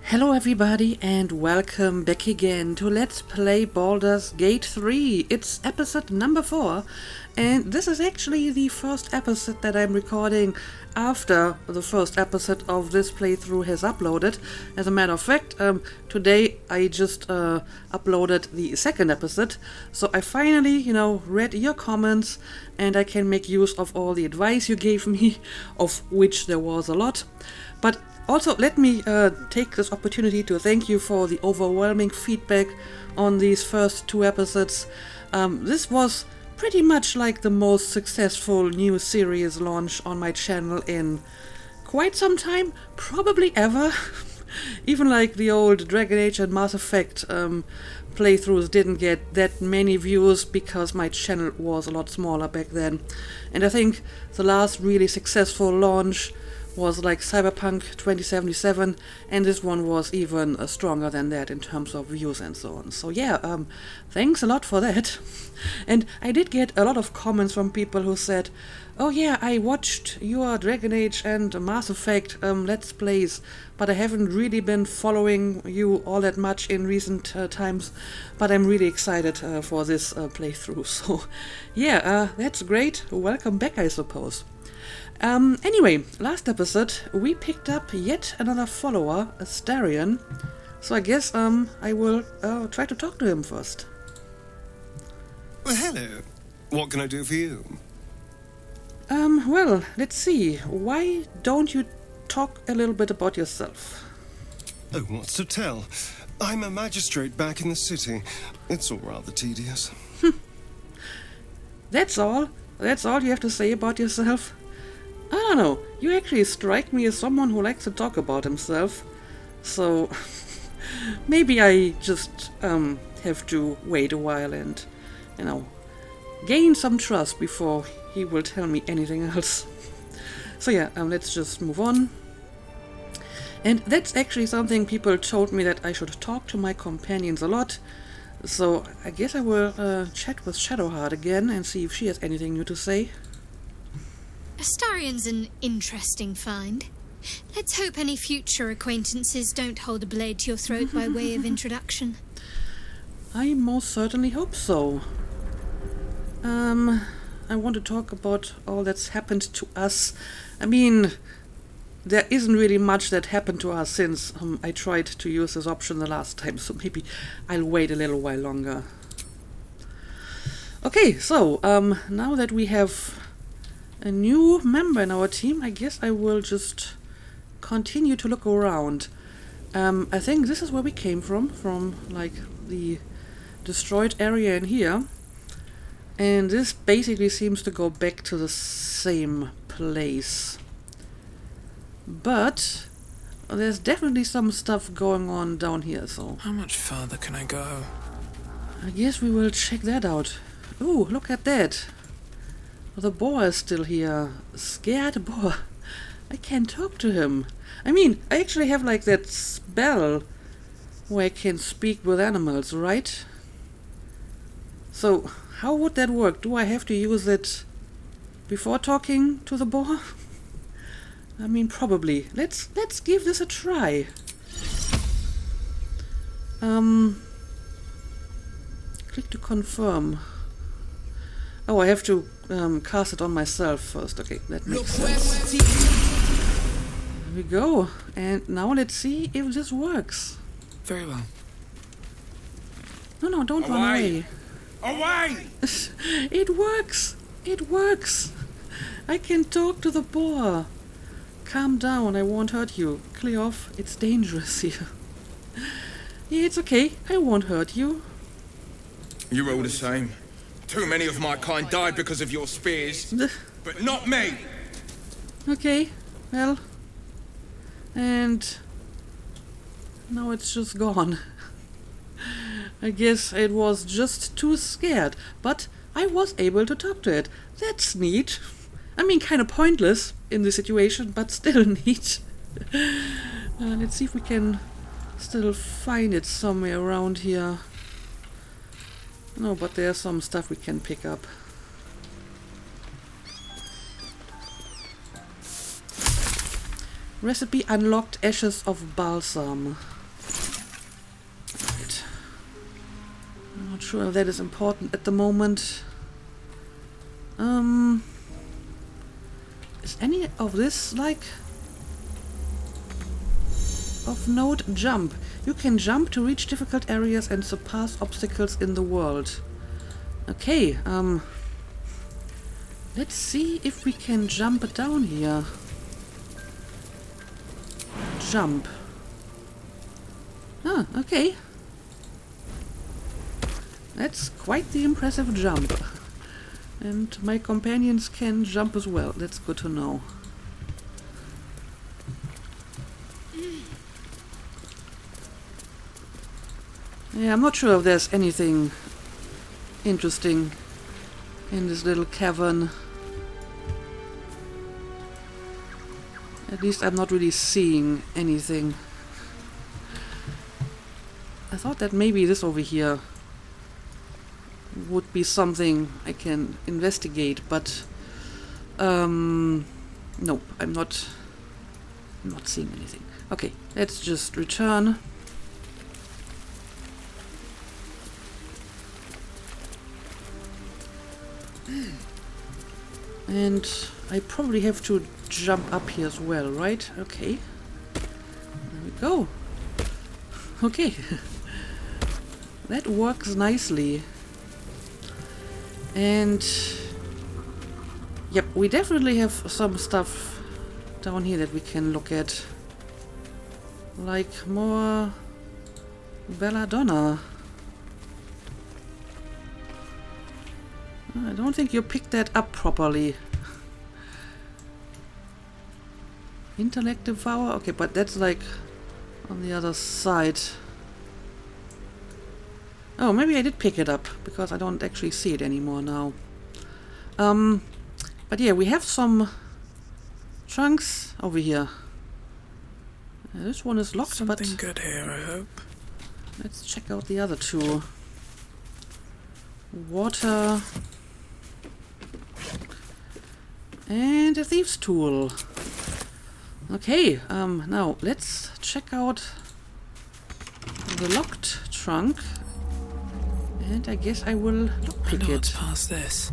Hello everybody and welcome back again to Let's Play Baldur's Gate 3. It's episode number 4 and this is actually the first episode that I'm recording after the first episode of this playthrough has uploaded. As a matter of fact, today I just uploaded the second episode, so I finally, read your comments and I can make use of all the advice you gave me, of which there was a lot. But also, let me take this opportunity to thank you for the overwhelming feedback on these first two episodes. This was pretty much like the most successful new series launch on my channel in quite some time, probably ever. Even like the old Dragon Age and Mass Effect playthroughs didn't get that many views because my channel was a lot smaller back then. And I think the last really successful launch was like Cyberpunk 2077, and this one was even stronger than that in terms of views and so on. So yeah, thanks a lot for that. And I did get a lot of comments from people who said, oh yeah, I watched your Dragon Age and Mass Effect Let's Plays, but I haven't really been following you all that much in recent times, but I'm really excited for this playthrough. So yeah, that's great. Welcome back, I suppose. Anyway, last episode we picked up yet another follower, Astarion. So I guess I will try to talk to him first. Well, hello. What can I do for you? Well, let's see. Why don't you talk a little bit about yourself? Oh, what's to tell? I'm a magistrate back in the city. It's all rather tedious. That's all? That's all you have to say about yourself? I don't know, you actually strike me as someone who likes to talk about himself. So maybe I just have to wait a while and, gain some trust before he will tell me anything else. So yeah, let's just move on. And that's actually something people told me, that I should talk to my companions a lot. So I guess I will chat with Shadowheart again and see if she has anything new to say. Astarion's an interesting find. Let's hope any future acquaintances don't hold a blade to your throat by way of introduction. I most certainly hope so. I want to talk about all that's happened to us. I mean, there isn't really much that happened to us since I tried to use this option the last time, so maybe I'll wait a little while longer. Okay, so now that we have a new member in our team, I guess I will just continue to look around. I think this is where we came from like the destroyed area in here. And this basically seems to go back to the same place. But there's definitely some stuff going on down here, so how much further can I go? I guess we will check that out. Ooh, look at that. The boar is still here. Scared boar. I can't talk to him. I mean, I actually have like that spell where I can speak with animals, right? So, how would that work? Do I have to use it before talking to the boar? I mean, probably. Let's give this a try. Click to confirm. Oh, I have to cast it on myself first. Okay, that makes sense. There we go. And now let's see if this works. Very well. No, don't run away. Away! It works! It works! I can talk to the boar. Calm down, I won't hurt you. Clear off, it's dangerous here. Yeah, it's okay, I won't hurt you. You're all the same. Too many of my kind died because of your spears, but not me! Okay, well... And... now it's just gone. I guess it was just too scared, but I was able to talk to it. That's neat. I mean, kind of pointless in this situation, but still neat. Let's see if we can still find it somewhere around here. No, but there's some stuff we can pick up. Recipe unlocked, Ashes of Balsam. sure if that is important at the moment. Is any of this like of note? Jump. You can jump to reach difficult areas and surpass obstacles in the world. Okay, let's see if we can jump down here. Jump. Ah, okay. That's quite the impressive jump. And my companions can jump as well. That's good to know. Yeah, I'm not sure if there's anything interesting in this little cavern. At least I'm not really seeing anything. I thought that maybe this over here would be something I can investigate, but nope, I'm not seeing anything. Okay, let's just return. And I probably have to jump up here as well, right? Okay. There we go. Okay. That works nicely. And yep, we definitely have some stuff down here that we can look at. Like more belladonna. I don't think you picked that up properly. Intellect Devour? Okay, but that's like on the other side. Oh, maybe I did pick it up, because I don't actually see it anymore now. But yeah, we have some trunks over here. This one is locked, Something but good here, I hope. let's check out the other two. Water. And a thief's tool. Okay, now let's check out the locked trunk. And I guess I will lockpick it. Past this.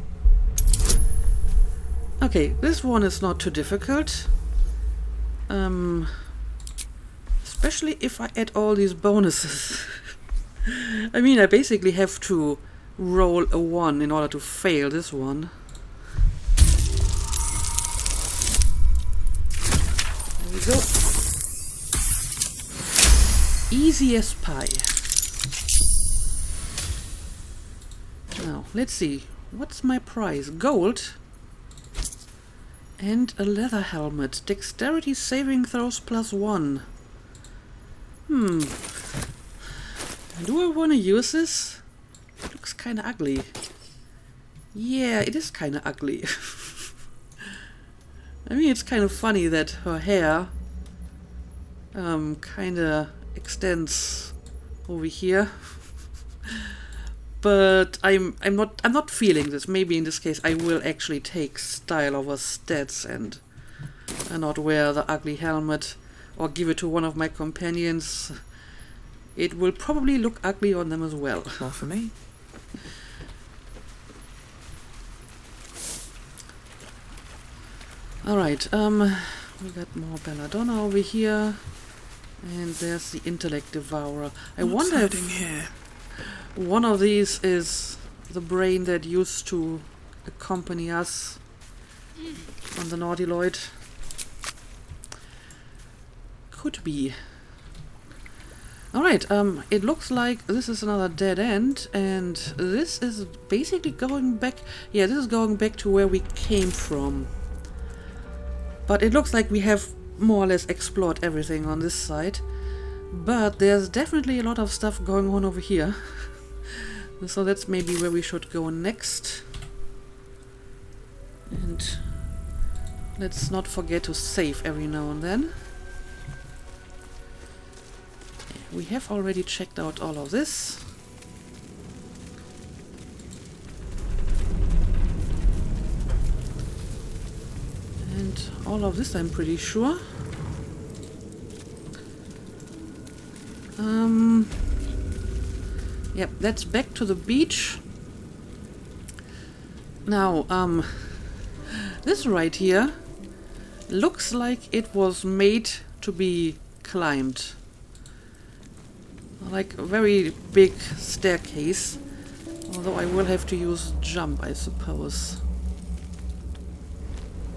Okay, this one is not too difficult. Especially if I add all these bonuses. I mean, I basically have to roll a 1 in order to fail this one. There we go. Easy as pie. Now, let's see. What's my prize? Gold. And a leather helmet. Dexterity saving throws +1. Do I want to use this? It looks kind of ugly. Yeah, it is kind of ugly. I mean, it's kind of funny that her hair kind of extends over here. But I'm not feeling this. Maybe in this case I will actually take style over stats and not wear the ugly helmet or give it to one of my companions. It will probably look ugly on them as well. More for me. Alright, we got more belladonna over here. And there's the intellect devourer. I wonder if here? one of these is the brain that used to accompany us on the Nautiloid. Could be. Alright, it looks like this is another dead end, and this is basically going back... Yeah, this is going back to where we came from. But it looks like we have more or less explored everything on this side. But there's definitely a lot of stuff going on over here. So that's maybe where we should go next. And let's not forget to save every now and then. We have already checked out all of this. And all of this I'm pretty sure. Yep, that's back to the beach. Now, this right here looks like it was made to be climbed. Like a very big staircase. Although I will have to use jump, I suppose.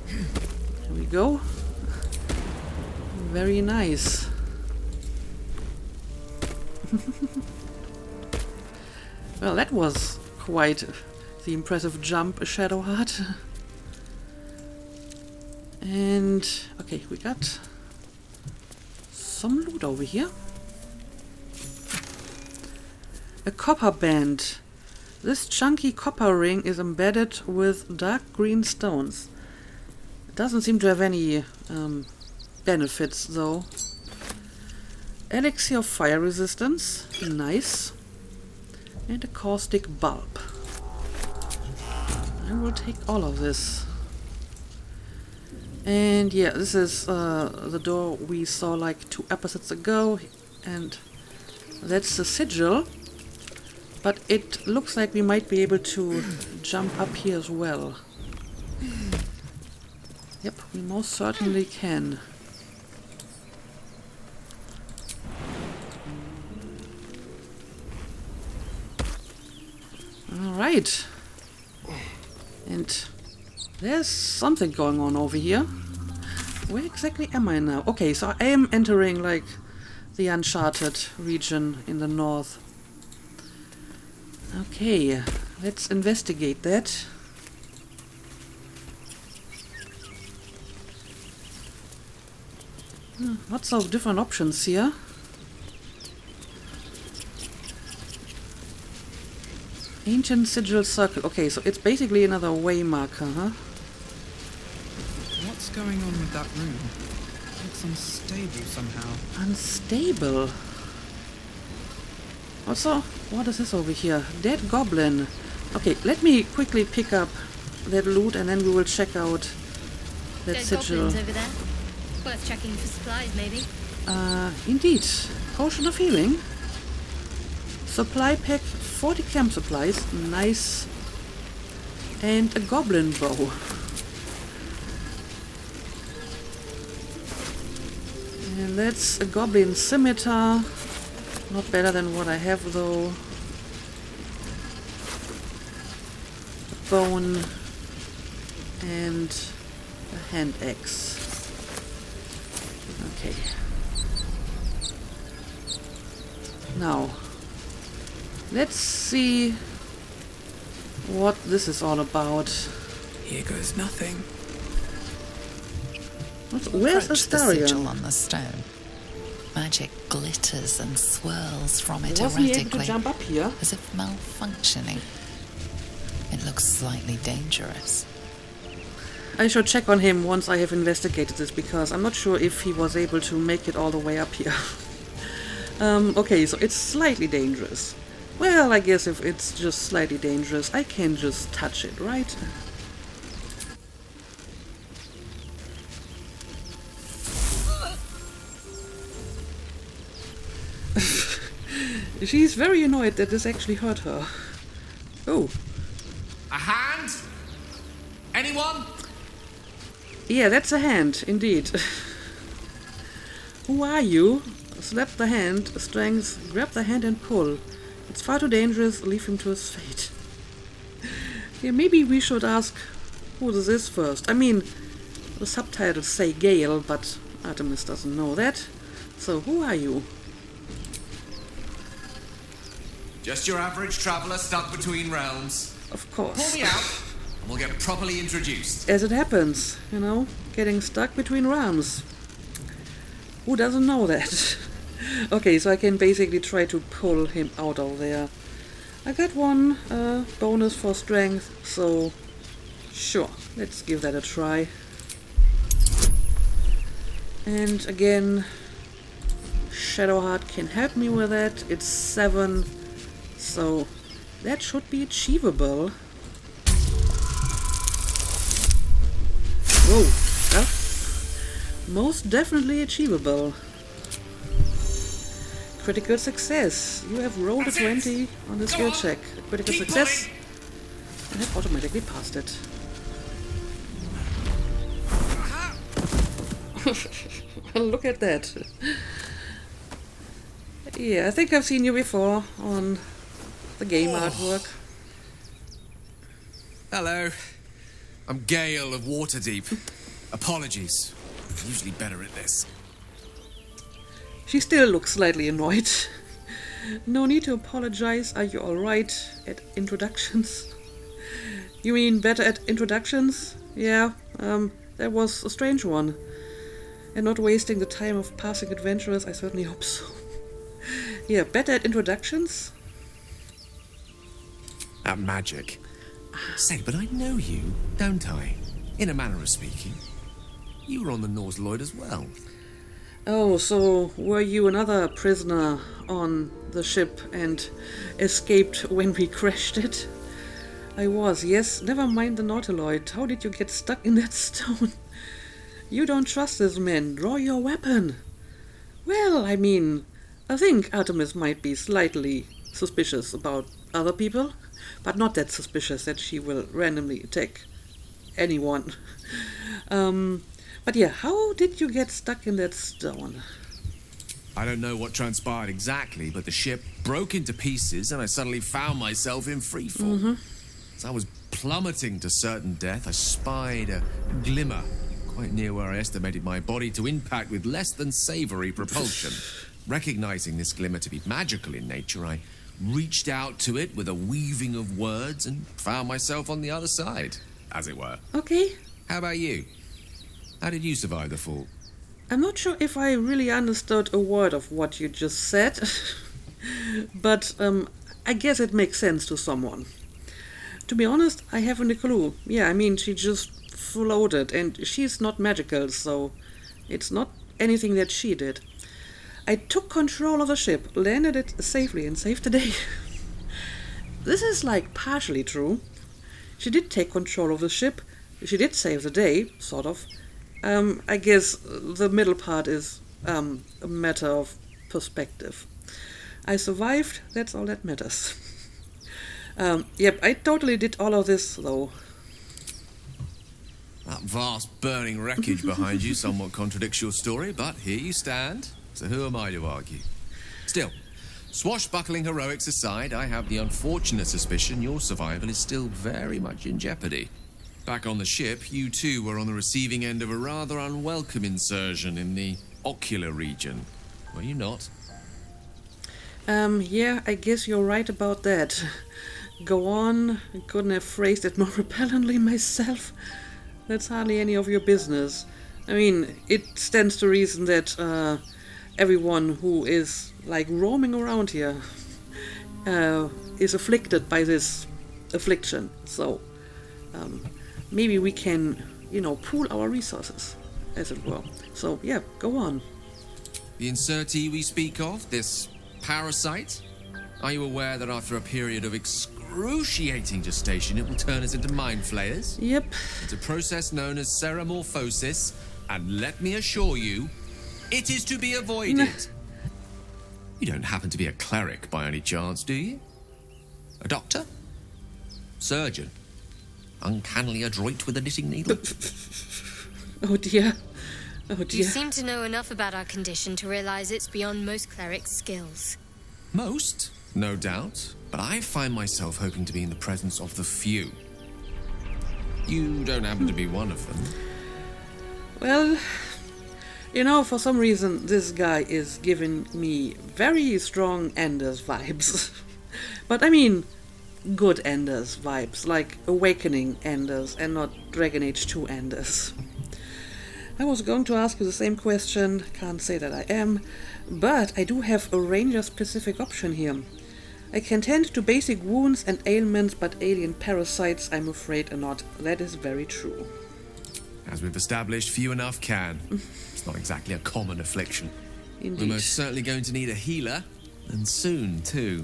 Here we go. Very nice. Well, that was quite the impressive jump, Shadowheart. And okay, we got some loot over here. A copper band. This chunky copper ring is embedded with dark green stones. It doesn't seem to have any benefits though. Elixir of fire resistance. Nice. And a caustic bulb. I will take all of this. And yeah, this is the door we saw like 2 episodes ago. And that's the sigil. But it looks like we might be able to jump up here as well. Yep, we most certainly can. Alright. And there's something going on over here. Where exactly am I now? Okay, so I am entering like the uncharted region in the north. Okay, let's investigate that. Lots of different options here. Ancient sigil circle. Okay, so it's basically another way marker, huh? What's going on with that room? Looks unstable somehow. Unstable? Also, what is this over here? Dead goblin. Okay, let me quickly pick up that loot and then we will check out that Dead sigil. goblins over there. Worth checking for supplies, maybe. Indeed. Potion of healing. Supply pack, 40 camp supplies. Nice. And a goblin bow. And that's a goblin scimitar. Not better than what I have though. A bone and a hand axe. Okay. Now, let's see what this is all about. Here goes nothing. Where's Approach the sigil Astarion? on the stone. Magic glitters and swirls from it Wasn't he able to erratically, jump up here? as if malfunctioning. It looks slightly dangerous. I should check on him once I have investigated this, because I'm not sure if he was able to make it all the way up here. Okay, so it's slightly dangerous. Well, I guess if it's just slightly dangerous, I can just touch it, right? She's very annoyed that this actually hurt her. Oh. A hand? Anyone? Yeah, that's a hand, indeed. Who are you? Slap the hand, strength, grab the hand and pull. It's far too dangerous, leave him to his fate. Yeah, maybe we should ask who this is first. I mean, the subtitles say Gale, but Artemis doesn't know that. So, who are you? Just your average traveller stuck between realms. Of Pull course. me out, and we'll get properly introduced. As it happens, you know, getting stuck between realms. Who doesn't know that? Okay, so I can basically try to pull him out of there. I got one bonus for strength, so sure, let's give that a try. And again, Shadowheart can help me with that. It's 7, so that should be achievable. Whoa, most definitely achievable. critical success. You have rolled a 20 on the skill check. A critical success. And have automatically passed it. Look at that. Yeah, I think I've seen you before on the game artwork. Hello. I'm Gale of Waterdeep. Apologies. I'm usually better at this. She still looks slightly annoyed. No need to apologize. Are you alright at introductions? You mean better at introductions? Yeah, that was a strange one. And not wasting the time of passing adventurers, I certainly hope so. Yeah, better at introductions? At magic. Say, but I know you, don't I? In a manner of speaking. You were on the Norse Lloyd as well. Oh, so were you another prisoner on the ship and escaped when we crashed it? I was, yes. Never mind the Nautiloid. How did you get stuck in that stone? You don't trust this man. Draw your weapon. Well, I mean, I think Artemis might be slightly suspicious about other people, but not that suspicious that she will randomly attack anyone. But yeah, how did you get stuck in that stone? I don't know what transpired exactly, but the ship broke into pieces and I suddenly found myself in freefall. As I was plummeting to certain death, I spied a glimmer quite near where I estimated my body to impact with less than savory propulsion. Recognizing this glimmer to be magical in nature, I reached out to it with a weaving of words and found myself on the other side, as it were. Okay. How about you? How did you survive the fall? I'm not sure if I really understood a word of what you just said, but I guess it makes sense to someone. To be honest, I haven't a clue. Yeah, I mean, she just floated, and she's not magical, so it's not anything that she did. I took control of the ship, landed it safely, and saved the day. This is like partially true. She did take control of the ship. She did save the day, sort of. I guess the middle part is a matter of perspective. I survived, that's all that matters. Yep, I totally did all of this, though. That vast burning wreckage behind you somewhat contradicts your story, but here you stand. So who am I to argue? Still, swashbuckling heroics aside, I have the unfortunate suspicion your survival is still very much in jeopardy. Back on the ship, you too were on the receiving end of a rather unwelcome insursion in the ocular region. Were you not? Yeah, I guess you're right about that. Go on, I couldn't have phrased it more repellently myself. That's hardly any of your business. I mean, it stands to reason that everyone who is, like, roaming around here is afflicted by this affliction. So, maybe we can, pool our resources, as it were. So, yeah, go on. The insertee we speak of, this parasite? Are you aware that after a period of excruciating gestation, it will turn us into mind flayers? Yep. It's a process known as seromorphosis, and let me assure you, it is to be avoided. You don't happen to be a cleric by any chance, do you? A doctor? Surgeon? Uncannily adroit with a knitting needle? Oh dear. Oh dear. You seem to know enough about our condition to realize it's beyond most clerics' skills. Most, no doubt, but I find myself hoping to be in the presence of the few. You don't happen to be one of them. Well, for some reason this guy is giving me very strong Anders vibes. But I mean, good Anders vibes, like Awakening Anders and not Dragon Age 2 Anders. I was going to ask you the same question, can't say that I am, but I do have a ranger-specific option here. I can tend to basic wounds and ailments, but alien parasites, I'm afraid, are not. That is very true. As we've established, few enough can. It's not exactly a common affliction. Indeed. We're most certainly going to need a healer, and soon, too.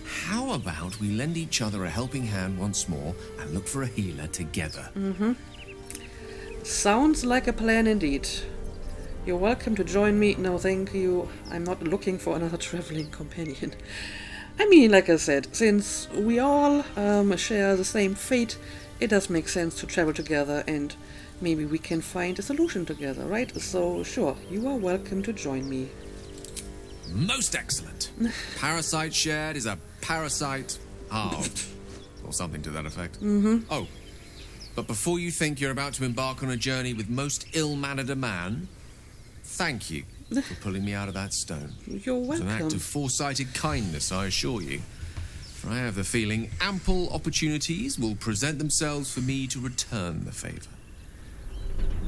How about we lend each other a helping hand once more and look for a healer together? Sounds like a plan indeed. You're welcome to join me. No, thank you. I'm not looking for another traveling companion. I mean, like I said, since we all share the same fate, it does make sense to travel together and maybe we can find a solution together, right? So, sure, you are welcome to join me. Most excellent. Parasite shared is a parasite halved. Or something to that effect. Oh, but before you think you're about to embark on a journey with most ill-mannered a man, thank you for pulling me out of that stone. You're welcome. It's an act of foresighted kindness, I assure you. For I have the feeling ample opportunities will present themselves for me to return the favor.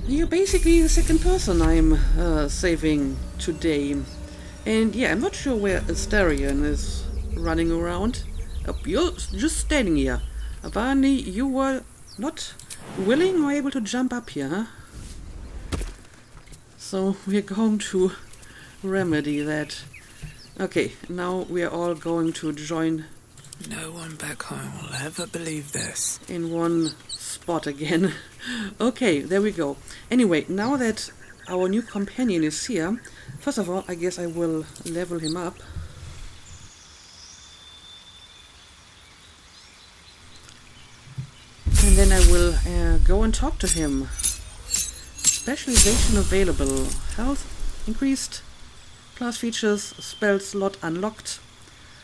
You're basically the second person I'm saving today. And yeah, I'm not sure where Astarion is running around. You're just standing here. Apparently you were not willing or able to jump up here, huh? So we're going to remedy that. Okay, now we are all going to join. No one back home will ever believe this. In one spot again. Okay, there we go. Anyway, now that our new companion is here, first of all, I guess I will level him up. And then I will go and talk to him. Specialization available. Health increased. Class features. Spell slot unlocked.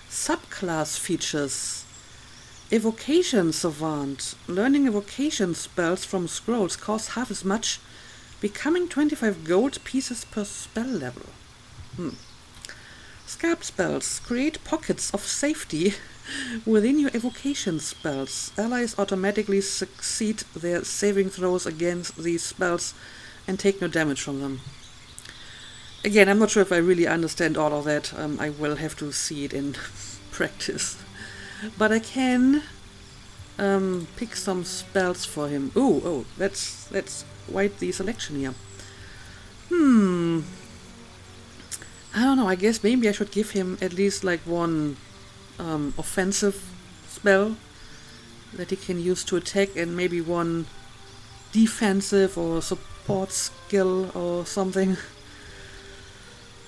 Subclass features. Evocation Savant. Learning evocation spells from scrolls costs half as much. Becoming 25 gold pieces per spell level. Scarp spells. Create pockets of safety within your evocation spells. Allies automatically succeed their saving throws against these spells and take no damage from them. Again, I'm not sure if I really understand all of that. I will have to see it in practice. But I can pick some spells for him. Oh, let's wipe the selection here. I don't know, I guess maybe I should give him at least like one offensive spell that he can use to attack and maybe one defensive or support skill or something.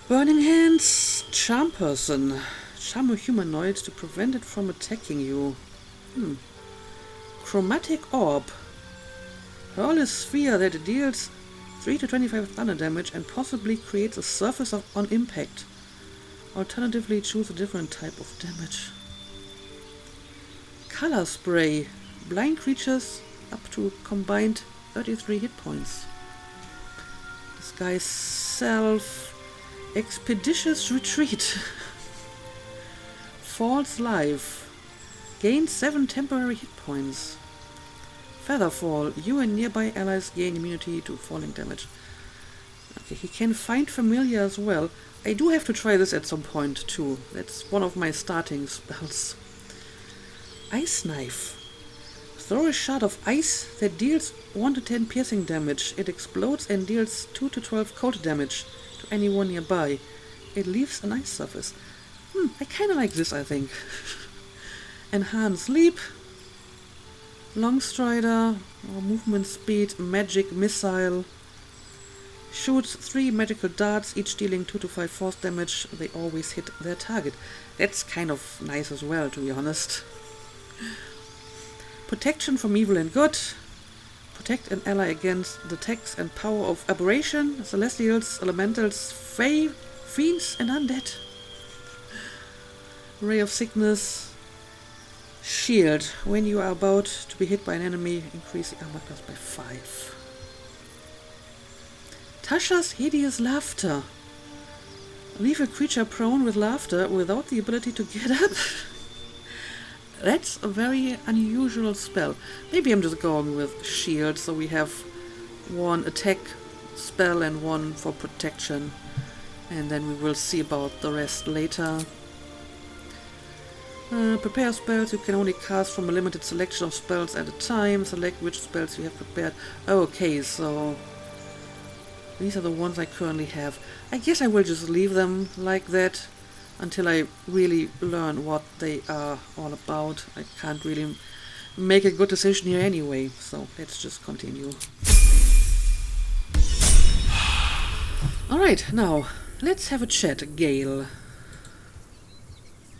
Burning Hands, Charm Person. Charm a humanoid to prevent it from attacking you. Chromatic Orb. Hurl a sphere that deals 3 to 25 thunder damage and possibly creates a surface on impact. Alternatively, choose a different type of damage. Color Spray. Blind creatures up to combined 33 hit points. Disguise Self. Expeditious Retreat. False Life. Gain 7 temporary hit points. Featherfall. You and nearby allies gain immunity to falling damage. Okay, he can find familiar as well. I do have to try this at some point too. That's one of my starting spells. Ice Knife. Throw a shard of ice that deals 1 to 10 piercing damage. It explodes and deals 2 to 12 cold damage to anyone nearby. It leaves an ice surface. I kinda like this, I think. Enhance Leap. Long Strider. Movement Speed. Magic Missile. Shoots 3 magical darts, each dealing 2 to 5 force damage. They always hit their target. That's kind of nice as well, to be honest. Protection from evil and good. Protect an ally against the attacks and power of aberration, celestials, elementals, fae, fiends, and undead. Ray of Sickness. Shield. When you are about to be hit by an enemy, increase the armor class by 5. Tasha's Hideous Laughter. Leave a creature prone with laughter without the ability to get up. That's a very unusual spell. Maybe I'm just going with shield, so we have one attack spell and one for protection. And then we will see about the rest later. Prepare spells you can only cast from a limited selection of spells at a time. Select which spells you have prepared. Okay, so these are the ones I currently have. I guess I will just leave them like that until I really learn what they are all about. I can't really make a good decision here anyway, so let's just continue. Alright, now, let's have a chat, Gale.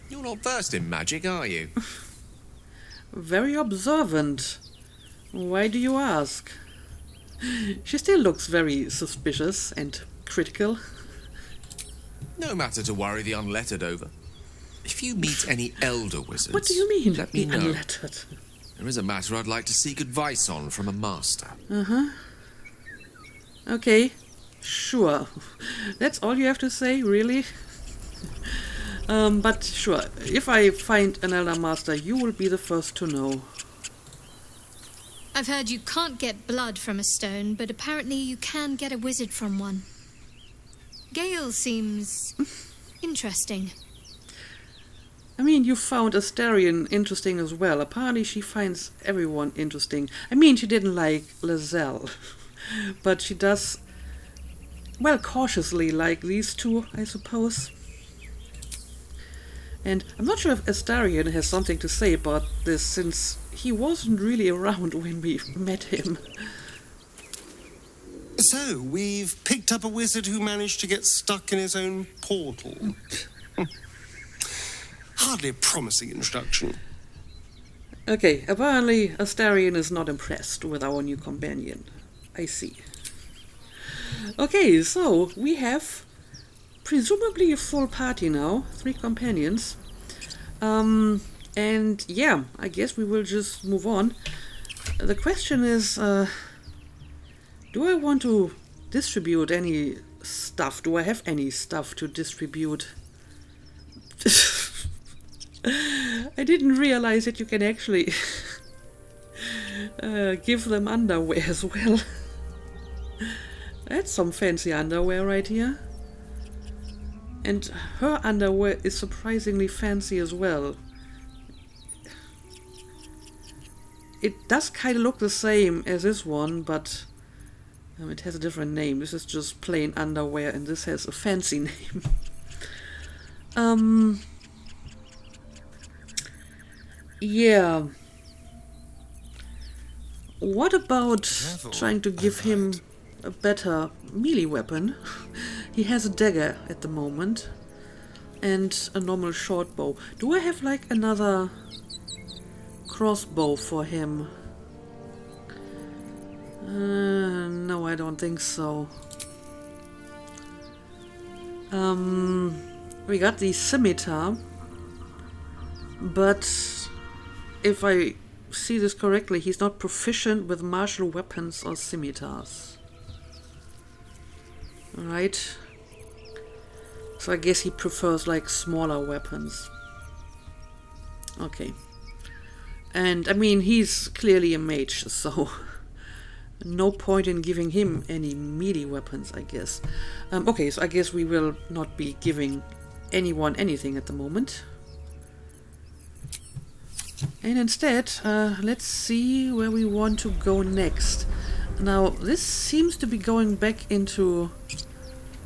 You're not versed in magic, are you? Very observant. Why do you ask? She still looks very suspicious and critical. No matter to worry the unlettered over. If you meet any elder wizards... What do you mean, let the me know. unlettered? There is a matter I'd like to seek advice on from a master. Okay, sure. That's all you have to say, really? But sure, if I find an elder master, you will be the first to know. I've heard you can't get blood from a stone, but apparently you can get a wizard from one. Gale seems interesting. I mean, you found Astarion interesting as well. Apparently she finds everyone interesting. I mean, she didn't like Lae'zel, but she does, well, cautiously like these two, I suppose. And I'm not sure if Astarion has something to say about this, since he wasn't really around when we met him. So, we've picked up a wizard who managed to get stuck in his own portal. Hardly a promising introduction. Okay, apparently Astarion is not impressed with our new companion. I see. Okay, so we have presumably a full party now, 3 companions. And yeah, I guess we will just move on. The question is, do I want to distribute any stuff? Do I have any stuff to distribute? I didn't realize that you can actually give them underwear as well. That's some fancy underwear right here. And her underwear is surprisingly fancy as well. It does kind of look the same as this one, but it has a different name. This is just plain underwear, and this has a fancy name. Yeah. What about trying to give him a better melee weapon? He has a dagger at the moment and a normal short bow. Do I have like another crossbow for him? No, I don't think so. We got the scimitar, but if I see this correctly, he's not proficient with martial weapons or scimitars. Alright. So I guess he prefers like smaller weapons. Okay. And I mean, he's clearly a mage, so no point in giving him any melee weapons, I guess. Okay, so I guess we will not be giving anyone anything at the moment. And instead, let's see where we want to go next. Now, this seems to be going back into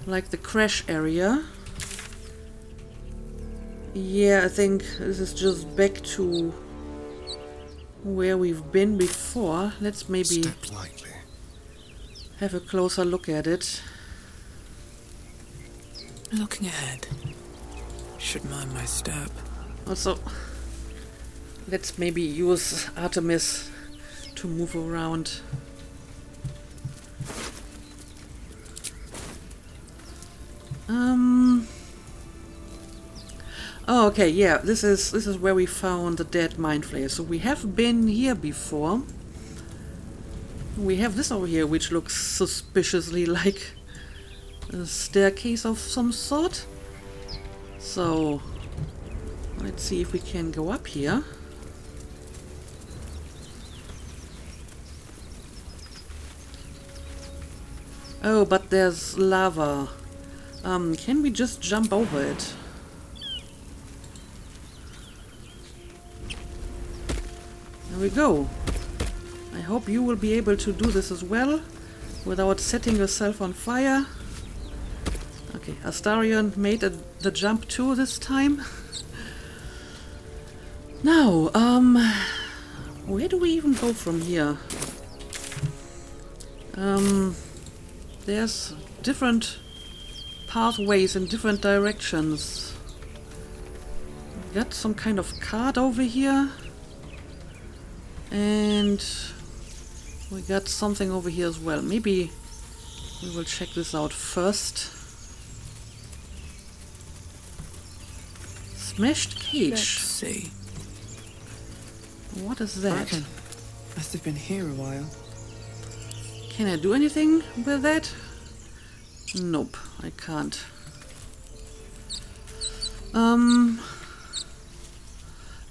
like the crash area. Yeah, I think this is just back to where we've been before. Let's maybe Step lightly. have a closer look at it. Looking ahead. Should mind my step. Also, let's maybe use Artemis to move around. Oh, okay, yeah, this is where we found the dead mind flayer. So we have been here before. We have this over here, which looks suspiciously like a staircase of some sort. So let's see if we can go up here. Oh, but there's lava. Can we just jump over it? There we go. I hope you will be able to do this as well without setting yourself on fire. Okay, Astarion made the jump too this time. Now, where do we even go from here? there's different pathways in different directions. We got some kind of card over here. And we got something over here as well. Maybe we will check this out first. Smashed cage. Let's see. What is I that? reckon must have been here a while. Can I do anything with that? Nope, I can't.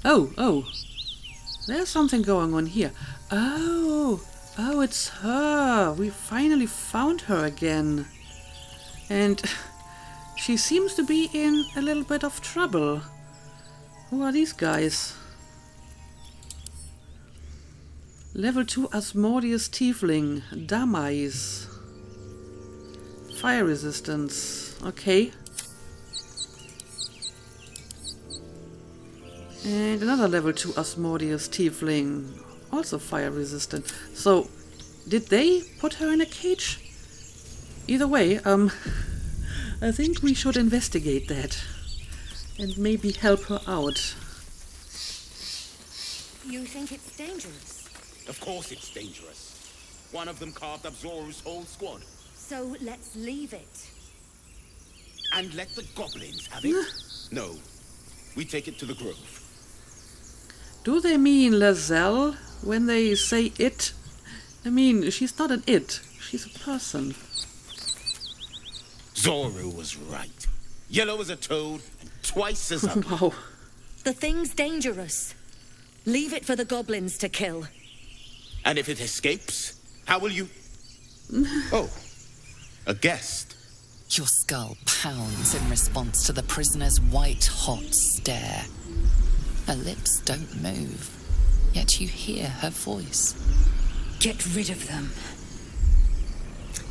Oh. There's something going on here. Oh, it's her. We finally found her again. And she seems to be in a little bit of trouble. Who are these guys? Level 2 Asmodeus Tiefling. Damais. Fire resistance. Okay. And another level 2 Asmodeus Tiefling. Also fire resistant. So, did they put her in a cage? Either way, I think we should investigate that. And maybe help her out. You think it's dangerous? Of course it's dangerous. One of them carved up Zoru's whole squad. So let's leave it. And let the goblins have it? No. We take it to the grove. Do they mean Lae'zel when they say it? I mean, she's not an it. She's a person. Zoru was right. Yellow as a toad and twice as ugly. Wow. The thing's dangerous. Leave it for the goblins to kill. And if it escapes, how will you... Oh, a guest. Your skull pounds in response to the prisoner's white-hot stare. Her lips don't move, yet you hear her voice. Get rid of them.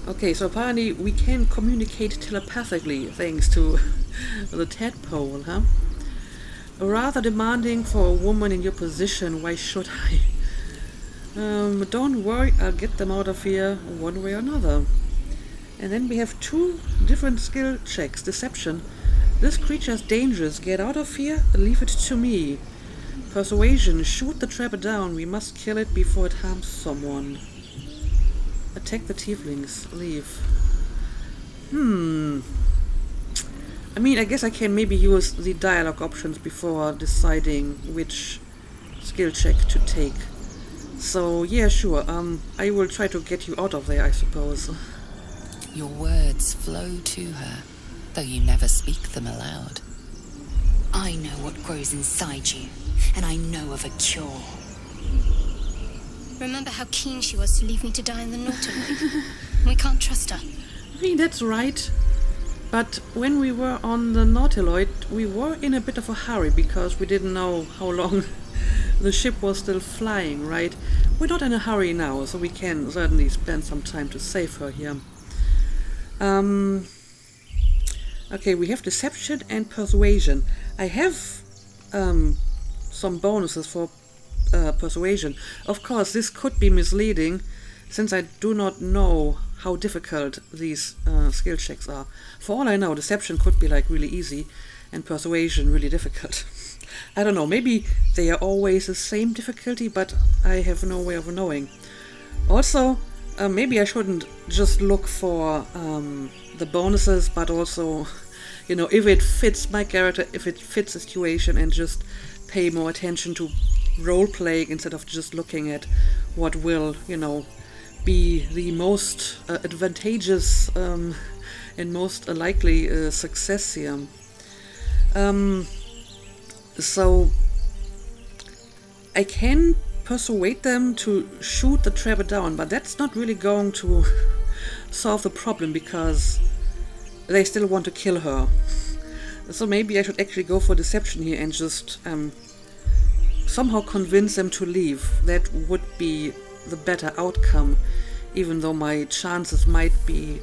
Okay, so apparently we can communicate telepathically thanks to the tadpole, huh? Rather demanding for a woman in your position, why should I? Don't worry, I'll get them out of here one way or another. And then we have 2 different skill checks. Deception. This creature is dangerous. Get out of here, leave it to me. Persuasion. Shoot the trapper down. We must kill it before it harms someone. Attack the tieflings. Leave. I mean, I guess I can maybe use the dialogue options before deciding which skill check to take. So, yeah, sure. I will try to get you out of there, I suppose. Your words flow to her, though you never speak them aloud. I know what grows inside you, and I know of a cure. Remember how keen she was to leave me to die in the Nautiloid? We can't trust her. I mean, that's right. But when we were on the Nautiloid, we were in a bit of a hurry because we didn't know how long the ship was still flying, right? We're not in a hurry now, so we can certainly spend some time to save her here. Okay, we have Deception and Persuasion. I have some bonuses for Persuasion. Of course, this could be misleading, since I do not know how difficult these skill checks are. For all I know, Deception could be like really easy, and Persuasion really difficult. I don't know, maybe they are always the same difficulty, but I have no way of knowing. Also, maybe I shouldn't just look for the bonuses, but also, you know, if it fits my character, if it fits the situation, and just pay more attention to role-playing instead of just looking at what will, you know, be the most advantageous and most likely success here. So I can persuade them to shoot the trapper down, but that's not really going to solve the problem because they still want to kill her. So maybe I should actually go for deception here and just somehow convince them to leave. That would be the better outcome, even though my chances might be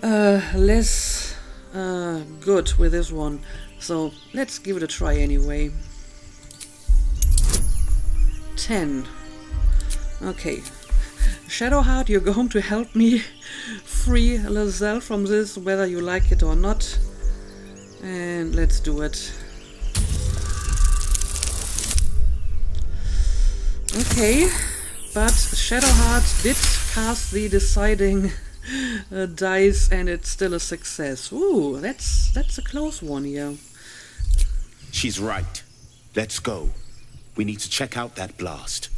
less good with this one. So let's give it a try anyway. 10. Okay. Shadowheart, you're going to help me free Lae'zel from this, whether you like it or not. And let's do it. Okay, but Shadowheart did cast the deciding dice, and it's still a success. Ooh, that's a close one here. She's right. Let's go. We need to check out that blast.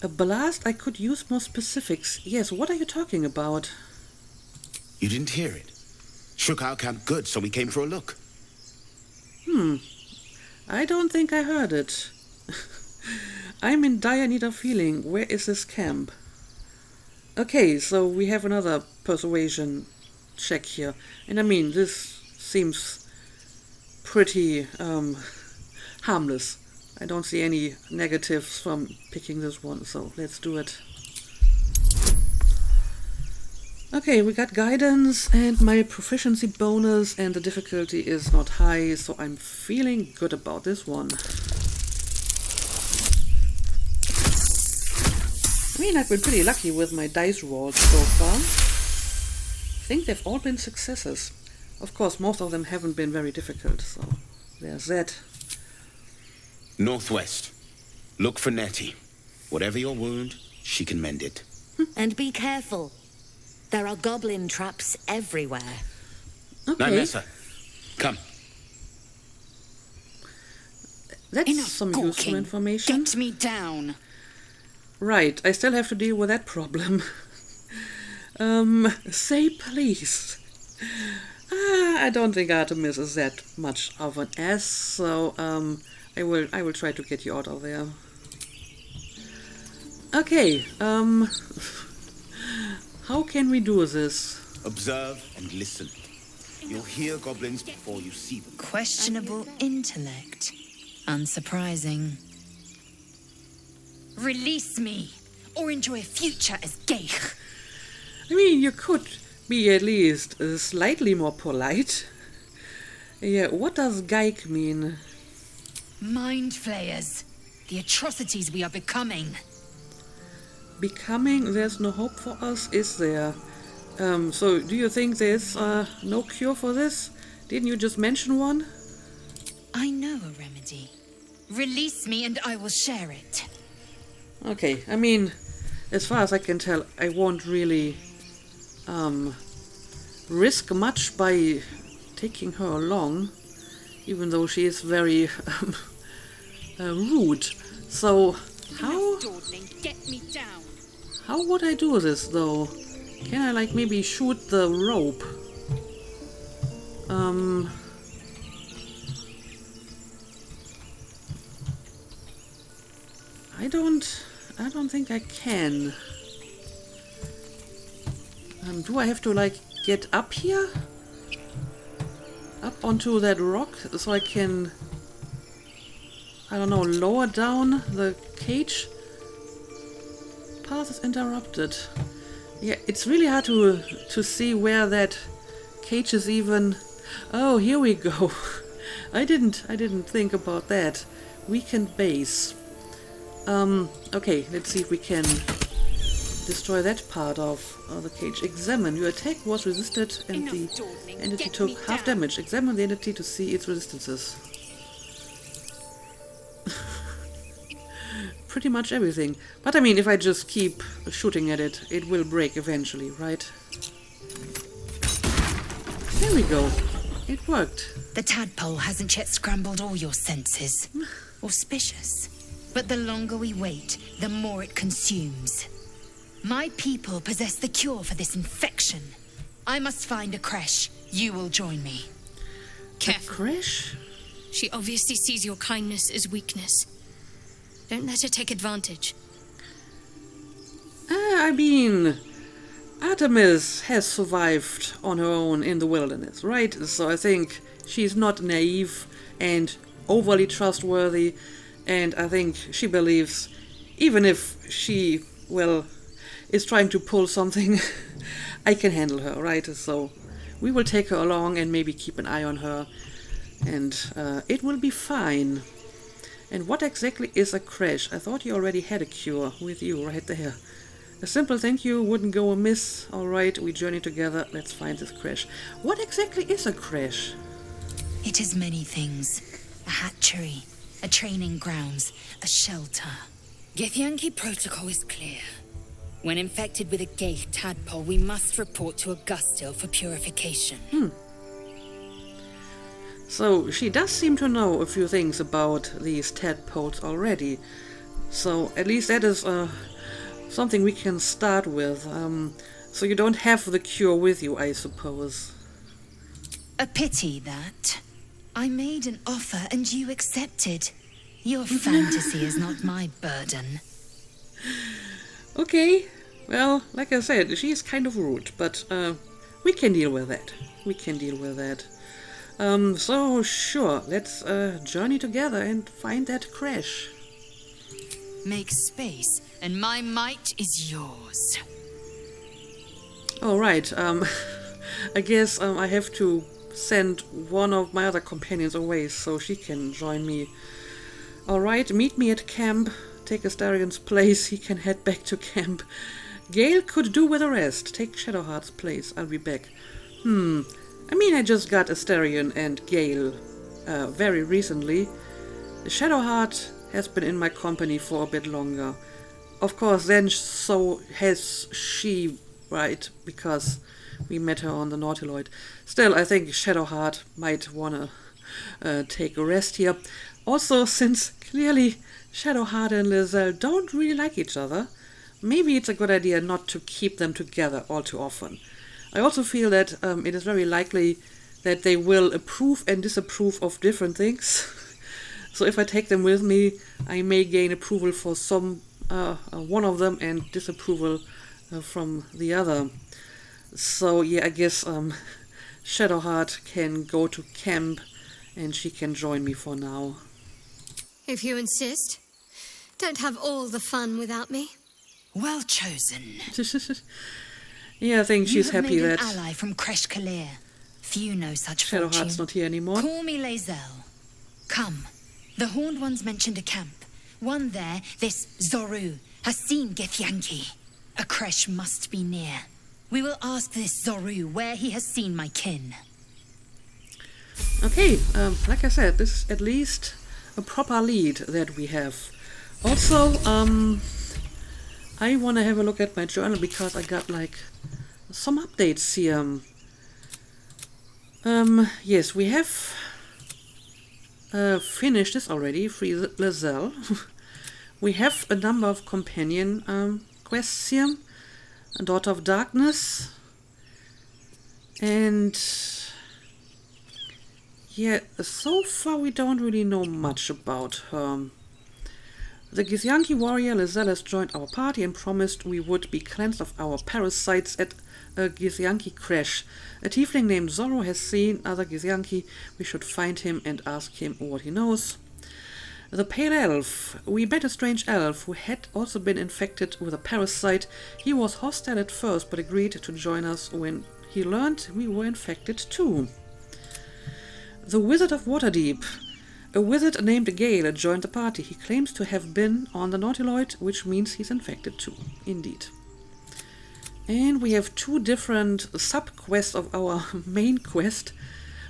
A blast? I could use more specifics. Yes, what are you talking about? You didn't hear it. Shook our camp good, so we came for a look. I don't think I heard it. I'm in dire need of healing. Where is this camp? Okay, so we have another persuasion check here. And I mean, this seems pretty harmless. I don't see any negatives from picking this one, so let's do it. Okay, we got guidance and my proficiency bonus, and the difficulty is not high, so I'm feeling good about this one. I mean, I've been pretty lucky with my dice rolls so far. I think they've all been successes. Of course, most of them haven't been very difficult, so there's that. Northwest. Look for Nettie. Whatever your wound, she can mend it. And be careful. There are goblin traps everywhere. Okay, Nymessa, come. that's some useful information. Get me down. Right, I still have to deal with that problem. Say please. I don't think Artemis is that much of an ass, so I will try to get you out of there. Okay, how can we do this? Observe and listen. You'll hear goblins before you see them. Questionable intellect. Unsurprising. Release me, or enjoy a future as Gale. I mean, you could be at least slightly more polite. Yeah, what does Geik mean? Mind flayers. The atrocities we are becoming. Becoming? There's no hope for us, is there? So do you think there's no cure for this? Didn't you just mention one? I know a remedy. Release me and I will share it. Okay, I mean, as far as I can tell, I won't really risk much by taking her along, even though she is very rude. So, how would I do this, though? Can I, like, maybe shoot the rope? I don't think I can. Do I have to, like, get up here? Up onto that rock so I can, I don't know, lower down the cage? Path is interrupted. Yeah, it's really hard to see where that cage is even. Oh, here we go. I didn't think about that. Weakened base. Okay, let's see if we can destroy that part of the cage. Examine. Your attack was resisted and the entity took half damage. Examine the entity to see its resistances. Pretty much everything. But I mean, if I just keep shooting at it, it will break eventually, right? There we go. It worked. The tadpole hasn't yet scrambled all your senses. Auspicious. But the longer we wait, the more it consumes. My people possess the cure for this infection. I must find a creche. You will join me. Careful. A creche? She obviously sees your kindness as weakness. Don't let her take advantage. I mean, Artemis has survived on her own in the wilderness, right? So I think she's not naive and overly trustworthy, and I think she believes, even if she, well, is trying to pull something, I can handle her, right? So we will take her along and maybe keep an eye on her, and it will be fine. And what exactly is a crash? I thought you already had a cure with you right there. A simple thank you wouldn't go amiss. Alright, we journey together. Let's find this crash. What exactly is a crash? It is many things. A hatchery, a training grounds, a shelter. Githyanki protocol is clear. When infected with a Gale tadpole, we must report to Augustil for purification. So, she does seem to know a few things about these tadpoles already. So, at least that is something we can start with. So you don't have the cure with you, I suppose. A pity that. I made an offer and you accepted. Your fantasy is not my burden. Okay, well, like I said, she is kind of rude, but we can deal with that. We can deal with that. So sure, let's journey together and find that crash. Make space, and my might is yours. Alright, I guess I have to send one of my other companions away so she can join me. Alright, meet me at camp. Take Astarion's place, he can head back to camp. Gale could do with a rest. Take Shadowheart's place, I'll be back. I mean, I just got Astarion and Gale very recently. Shadowheart has been in my company for a bit longer. Of course, then so has she, right? Because we met her on the Nautiloid. Still, I think Shadowheart might wanna take a rest here. Also, since clearly Shadowheart and Lae'zel don't really like each other, maybe it's a good idea not to keep them together all too often. I also feel that it is very likely that they will approve and disapprove of different things. So if I take them with me, I may gain approval for some one of them and disapproval from the other. So yeah, I guess Shadowheart can go to camp and she can join me for now. If you insist. Don't have all the fun without me. Well chosen. Yeah, I think she's happy you have that made an ally from Kresh Kalir. Few know such Shadowheart's fortune. not here anymore. Call me Lae'zel. Come. The Horned Ones mentioned a camp. One there, this Zoru, has seen Githyanki. A Kresh must be near. We will ask this Zoru where he has seen my kin. Okay, like I said, this is at least a proper lead that we have. Also, I want to have a look at my journal because I got like some updates here. Yes, we have finished this already, free Lae'zel. We have a number of companion quests here. A Daughter of Darkness. And yeah, so far we don't really know much about her. The Githyanki warrior Lae'zel has joined our party and promised we would be cleansed of our parasites at a Githyanki crash. A tiefling named Zorro has seen other Githyanki. We should find him and ask him what he knows. The Pale Elf. We met a strange elf who had also been infected with a parasite. He was hostile at first but agreed to join us when he learned we were infected too. The Wizard of Waterdeep. A wizard named Gale joined the party. He claims to have been on the Nautiloid, which means he's infected too. Indeed. And we have two different sub-quests of our main quest.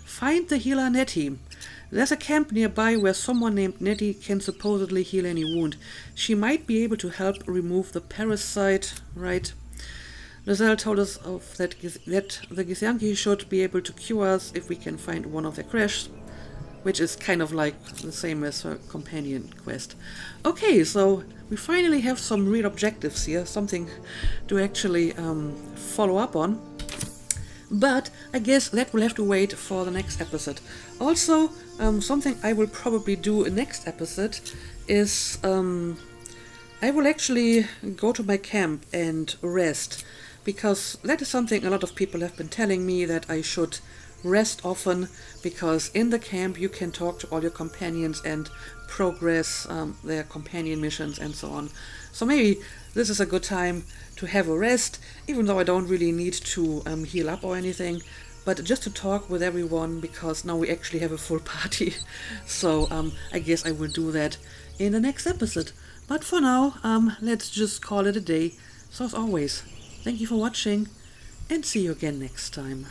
Find the healer Nettie. There's a camp nearby where someone named Nettie can supposedly heal any wound. She might be able to help remove the parasite, right? Lae'zel told us that the Githyanki should be able to cure us if we can find one of their crashes, which is kind of like the same as her companion quest. Okay, so we finally have some real objectives here, something to actually follow up on. But I guess that will have to wait for the next episode. Also, something I will probably do in next episode is I will actually go to my camp and rest, because that is something a lot of people have been telling me, that I should rest often, because in the camp you can talk to all your companions and progress their companion missions and so on. So maybe this is a good time to have a rest, even though I don't really need to heal up or anything, but just to talk with everyone, because now we actually have a full party. So I guess I will do that in the next episode. But for now, let's just call it a day. So as always, thank you for watching, and see you again next time.